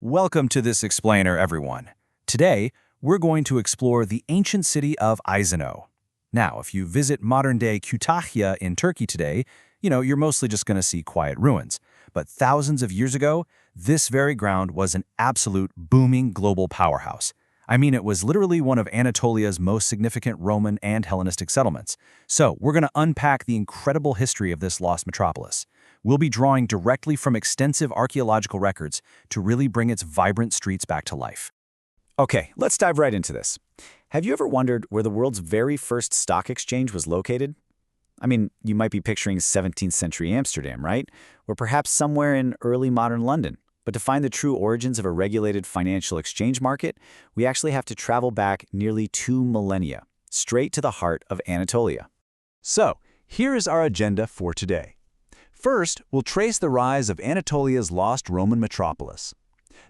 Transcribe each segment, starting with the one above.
Welcome to this explainer, everyone. Today, we're going to explore the ancient city of Aizanoi. Now, if you visit modern-day Kütahya in Turkey today, you're mostly just going to see quiet ruins. But thousands of years ago, this very ground was an absolute booming global powerhouse. I mean, it was literally one of Anatolia's most significant Roman and Hellenistic settlements. So, we're going to unpack the incredible history of this lost metropolis. We'll be drawing directly from extensive archaeological records to really bring its vibrant streets back to life. Okay, let's dive right into this. Have you ever wondered where the world's very first stock exchange was located? I mean, you might be picturing 17th century Amsterdam, right? Or perhaps somewhere in early modern London. But to find the true origins of a regulated financial exchange market, we actually have to travel back nearly 2 millennia, straight to the heart of Anatolia. So, here is our agenda for today. First, we'll trace the rise of Anatolia's lost Roman metropolis.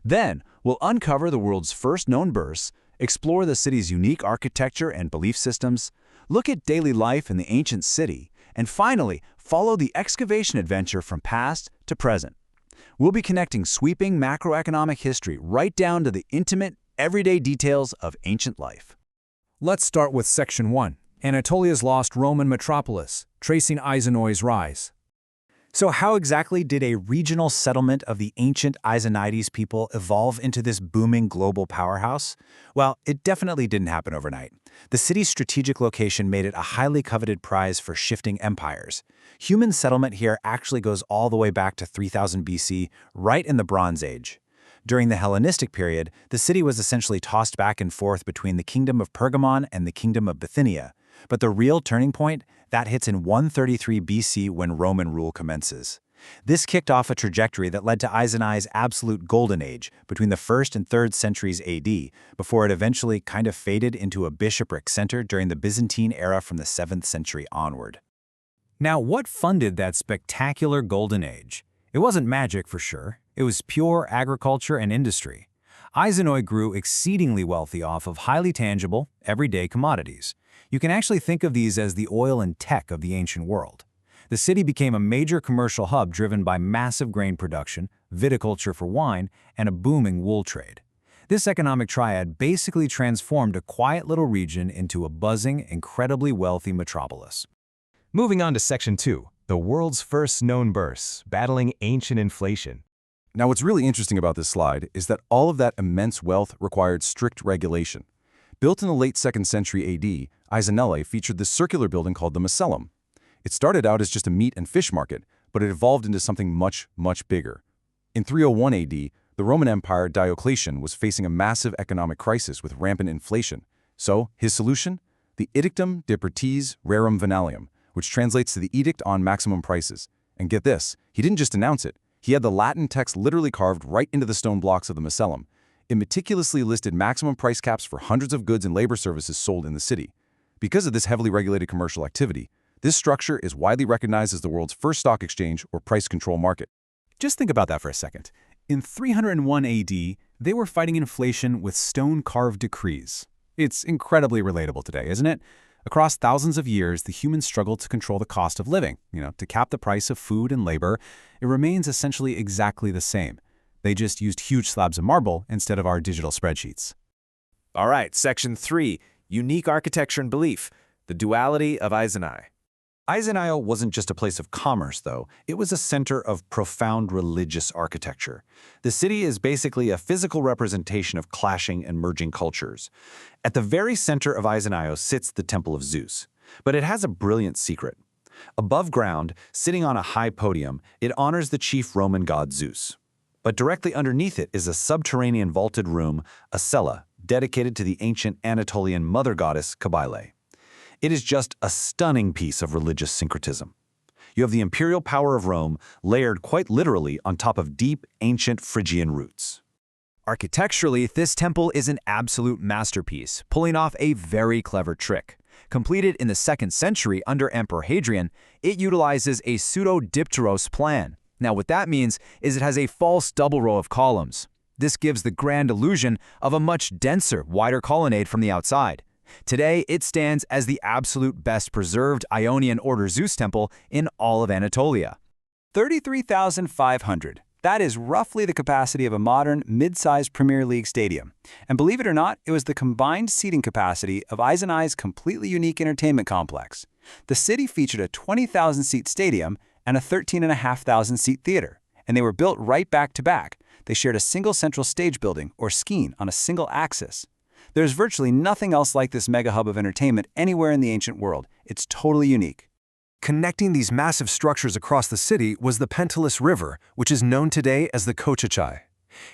Then, we'll uncover the world's first known bourse, explore the city's unique architecture and belief systems, look at daily life in the ancient city, and finally, follow the excavation adventure from past to present. We'll be connecting sweeping macroeconomic history right down to the intimate, everyday details of ancient life. Let's start with Section 1, Anatolia's lost Roman metropolis, tracing Aizanoi's rise. So how exactly did a regional settlement of the ancient Aizanaides people evolve into this booming global powerhouse? Well, it definitely didn't happen overnight. The city's strategic location made it a highly coveted prize for shifting empires. Human settlement here actually goes all the way back to 3000 BC, right in the Bronze Age. During the Hellenistic period, the city was essentially tossed back and forth between the Kingdom of Pergamon and the Kingdom of Bithynia. But the real turning point, that hits in 133 BC when Roman rule commences. This kicked off a trajectory that led to Aizanoi's absolute golden age between the 1st and 3rd centuries AD, before it eventually kind of faded into a bishopric center during the Byzantine era from the 7th century onward. Now, what funded that spectacular golden age? It wasn't magic for sure. It was pure agriculture and industry. Aizanoi grew exceedingly wealthy off of highly tangible, everyday commodities. You can actually think of these as the oil and tech of the ancient world. The city became a major commercial hub driven by massive grain production, viticulture for wine, and a booming wool trade. This economic triad basically transformed a quiet little region into a buzzing, incredibly wealthy metropolis. Moving on to Section 2, the world's first known bourse, battling ancient inflation. Now, what's really interesting about this slide is that all of that immense wealth required strict regulation. Built in the late 2nd century AD, Aizanoi featured this circular building called the Macellum. It started out as just a meat and fish market, but it evolved into something much, much bigger. In 301 AD, the Roman Empire Diocletian was facing a massive economic crisis with rampant inflation. So, his solution? The Edictum de Pertis Rerum Venalium, which translates to the Edict on Maximum Prices. And get this, he didn't just announce it. He had the Latin text literally carved right into the stone blocks of the Macellum. It meticulously listed maximum price caps for hundreds of goods and labor services sold in the city. Because of this heavily regulated commercial activity, this structure is widely recognized as the world's first stock exchange or price control market. Just think about that for a second. In 301 AD, they were fighting inflation with stone-carved decrees. It's incredibly relatable today, isn't it? Across thousands of years, the humans struggled to control the cost of living, to cap the price of food and labor. It remains essentially exactly the same. They just used huge slabs of marble instead of our digital spreadsheets. All right, Section 3, Unique Architecture and Belief, the Duality of Aizanoi. Aizanoi wasn't just a place of commerce, though. It was a center of profound religious architecture. The city is basically a physical representation of clashing and merging cultures. At the very center of Aizanoi sits the Temple of Zeus. But it has a brilliant secret. Above ground, sitting on a high podium, it honors the chief Roman god Zeus. But directly underneath it is a subterranean vaulted room, a cella, dedicated to the ancient Anatolian mother goddess Cybele. It is just a stunning piece of religious syncretism. You have the imperial power of Rome layered quite literally on top of deep, ancient Phrygian roots. Architecturally, this temple is an absolute masterpiece, pulling off a very clever trick. Completed in the 2nd century under Emperor Hadrian, it utilizes a pseudo-dipteros plan. Now, what that means is it has a false double row of columns. This gives the grand illusion of a much denser, wider colonnade from the outside. Today, it stands as the absolute best preserved Ionian Order Zeus temple in all of Anatolia. 33,500. That is roughly the capacity of a modern, mid-sized Premier League stadium. And believe it or not, it was the combined seating capacity of Aizanoi's completely unique entertainment complex. The city featured a 20,000-seat stadium and a 13,500-seat theater, and they were built right back to back. They shared a single central stage building, or skene, on a single axis. There's virtually nothing else like this mega hub of entertainment anywhere in the ancient world. It's totally unique. Connecting these massive structures across the city was the Pentelis River, which is known today as the Kochachai.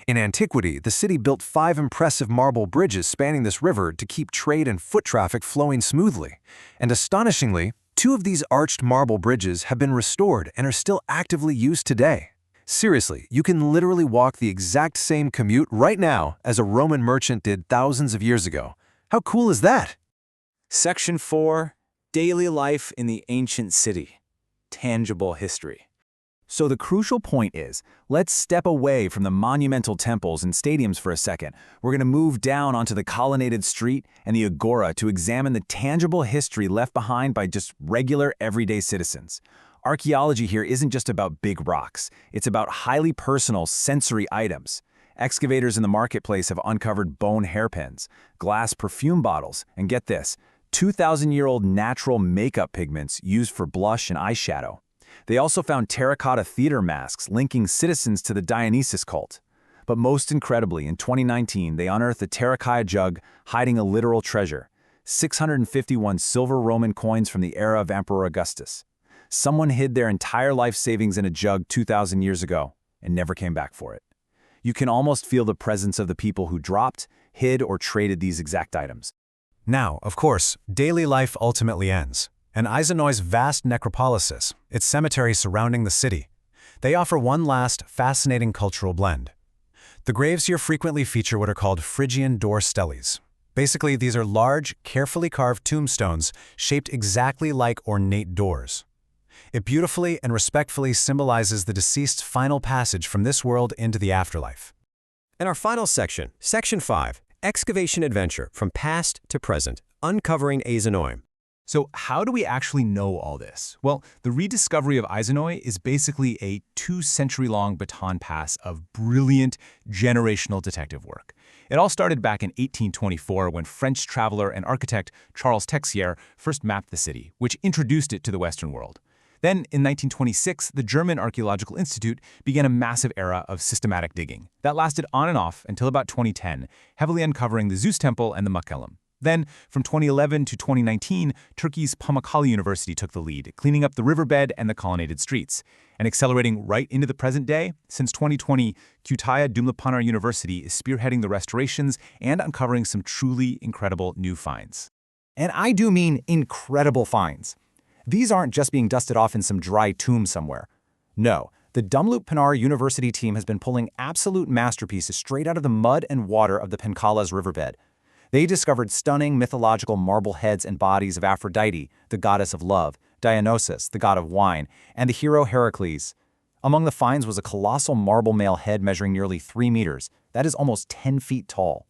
In antiquity, the city built 5 impressive marble bridges spanning this river to keep trade and foot traffic flowing smoothly. And astonishingly, 2 of these arched marble bridges have been restored and are still actively used today. Seriously, you can literally walk the exact same commute right now as a Roman merchant did thousands of years ago. How cool is that? Section 4. Daily life in the ancient city. Tangible history. So the crucial point is, let's step away from the monumental temples and stadiums for a second. We're going to move down onto the colonnaded street and the agora to examine the tangible history left behind by just regular, everyday citizens. Archaeology here isn't just about big rocks. It's about highly personal, sensory items. Excavators in the marketplace have uncovered bone hairpins, glass perfume bottles, and get this, 2,000-year-old natural makeup pigments used for blush and eyeshadow. They also found terracotta theater masks linking citizens to the Dionysus cult. But most incredibly, in 2019, they unearthed a terracotta jug hiding a literal treasure, 651 silver Roman coins from the era of Emperor Augustus. Someone hid their entire life savings in a jug 2,000 years ago and never came back for it. You can almost feel the presence of the people who dropped, hid, or traded these exact items. Now, of course, daily life ultimately ends, and Aizanoi's vast necropolises, its cemeteries surrounding the city, they offer one last, fascinating cultural blend. The graves here frequently feature what are called Phrygian door steles. Basically, these are large, carefully carved tombstones shaped exactly like ornate doors. It beautifully and respectfully symbolizes the deceased's final passage from this world into the afterlife. And our final section, Section 5. Excavation adventure from past to present, uncovering Aizanoi. So how do we actually know all this? Well, the rediscovery of Aizanoi is basically a 2-century-long baton pass of brilliant generational detective work. It all started back in 1824 when French traveler and architect Charles Texier first mapped the city, which introduced it to the Western world. Then, in 1926, the German Archaeological Institute began a massive era of systematic digging that lasted on and off until about 2010, heavily uncovering the Zeus Temple and the Mausoleum. Then, from 2011 to 2019, Turkey's Pamukkale University took the lead, cleaning up the riverbed and the colonnaded streets. And accelerating right into the present day, since 2020, Kütahya Dumlupınar University is spearheading the restorations and uncovering some truly incredible new finds. And I do mean incredible finds. These aren't just being dusted off in some dry tomb somewhere. No, the Dumlupınar University team has been pulling absolute masterpieces straight out of the mud and water of the Penkalas riverbed. They discovered stunning mythological marble heads and bodies of Aphrodite, the goddess of love, Dionysus, the god of wine, and the hero Heracles. Among the finds was a colossal marble male head measuring nearly 3 meters. That is almost 10 feet tall.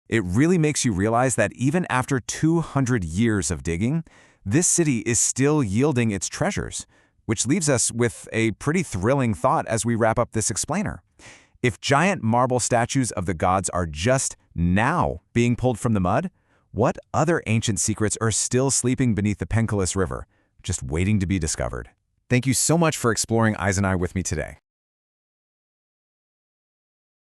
It really makes you realize that even after 200 years of digging, this city is still yielding its treasures, which leaves us with a pretty thrilling thought as we wrap up this explainer. If giant marble statues of the gods are just now being pulled from the mud, what other ancient secrets are still sleeping beneath the Penkalas River, just waiting to be discovered? Thank you so much for exploring Aizanoi with me today.